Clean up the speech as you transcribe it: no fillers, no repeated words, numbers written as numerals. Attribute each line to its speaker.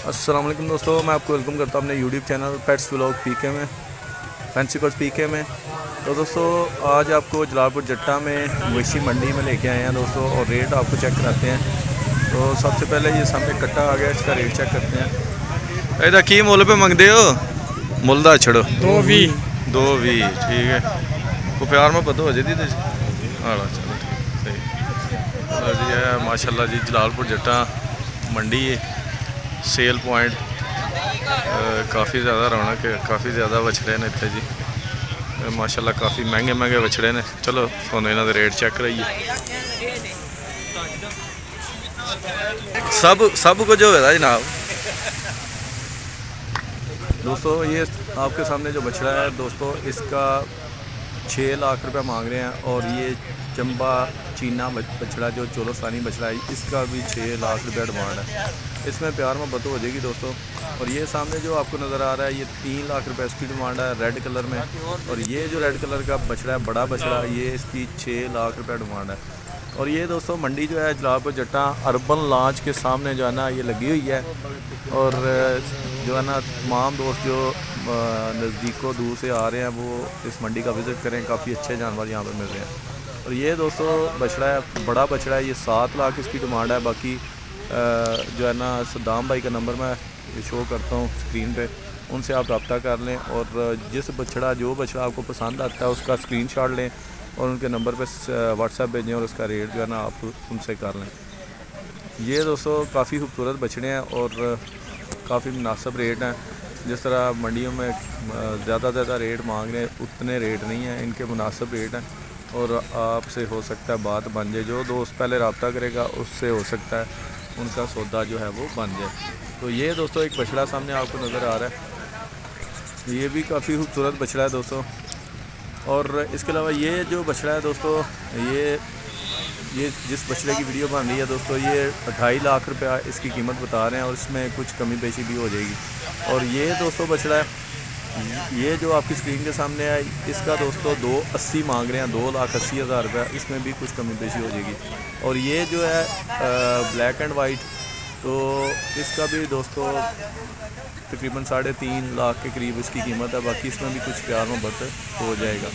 Speaker 1: अस्सलाम वालेकुम दोस्तों, मैं आपको वेलकम करता हूँ अपने यूट्यूब चैनल पेट्स व्लॉग पीके में, फैंसी पेट्स पीके में। तो दोस्तों आज आपको जलालपुर जट्टा में मवेशी मंडी में लेके आए हैं दोस्तों, और रेट आपको चेक कराते हैं। तो सबसे पहले ये सामने कट्टा आ गया, इसका रेट चेक करते हैं। ਇਹਦਾ ਕੀ ਮੁੱਲ पे मंगते हो? मुੱਲ ਦਾ ਛੜੋ 220 ठीक है। को प्यार में पता हो जाती तो चलो ठीक है जी। है माशाल्लाह जी, जलालपुर जट्टा मंडी है, सेल पॉइंट काफ़ी ज़्यादा रौनक है, काफ़ी ज़्यादा बछड़े ने इतने जी माशाल्लाह, काफ़ी महंगे महंगे बछड़े ने। चलो थोड़ा इन्हों रेट चेक कराइए। सब कुछ होगा जनाब। दोस्तों ये आपके सामने जो बछड़ा है दोस्तों, इसका 6 लाख रुपए मांग रहे हैं। और ये चंबा चीना बछड़ा जो चोलोस्तानी बछड़ा है, इसका भी 6 लाख रुपये डिमांड है। इसमें प्यार मोहब्बत हो जाएगी दोस्तों। और ये सामने जो आपको नज़र आ रहा है, ये 3 लाख रुपए इसकी डिमांड है रेड कलर में। और ये जो रेड कलर का बछड़ा है, बड़ा बछड़ा, ये इसकी 6 लाख रुपये डिमांड है। और ये दोस्तों मंडी जो है जलालपुर जट्टा अर्बन लॉन्च के सामने जो है ना ये लगी हुई है। और जो है ना तमाम दोस्त जो नज़दीकों दूर से आ रहे हैं वो इस मंडी का विज़िट करें, काफ़ी अच्छे जानवर यहाँ पर मिल रहे हैं। और ये दोस्तों बछड़ा है, बड़ा बछड़ा है, ये 7 लाख इसकी डिमांड है। बाकी जो है ना सद्दाम भाई का नंबर मैं शो करता हूँ स्क्रीन पे, उनसे आप रब्ता कर लें। और जो बछड़ा आपको पसंद आता है उसका स्क्रीनशॉट लें और उनके नंबर पे व्हाट्सएप भेजें, और उसका रेट जो है ना आप उनसे कर लें। ये दोस्तों काफ़ी खूबसूरत बछड़े हैं और काफ़ी मुनासिब रेट हैं। जिस तरह मंडियों में ज़्यादा रेट मांग रहे हैं, उतने रेट नहीं हैं, इनके मुनासिब रेट हैं। और आपसे हो सकता है बात बन जाए, जो दोस्त पहले रब्ता करेगा उससे हो सकता है उनका सौदा जो है वो बन जाए। तो ये दोस्तों एक बछड़ा सामने आपको नज़र आ रहा है, ये भी काफ़ी खूबसूरत बछड़ा है दोस्तों। और इसके अलावा ये जो बछड़ा है दोस्तों, ये जिस बछड़े की वीडियो बन रही है दोस्तों, ये 2.5 लाख रुपया इसकी कीमत बता रहे हैं, और इसमें कुछ कमी पेशी भी हो जाएगी। और ये दोस्तों बछड़ा है, ये जो आपकी स्क्रीन के सामने है, इसका दोस्तों 280 मांग रहे हैं, 2,80,000 रुपये, इसमें भी कुछ कमी पेशी हो जाएगी। और ये जो है ब्लैक एंड वाइट, तो इसका भी दोस्तों तकरीबन 3.5 लाख के करीब इसकी कीमत है। बाकी इसमें भी कुछ प्यार मोहब्बत हो जाएगा।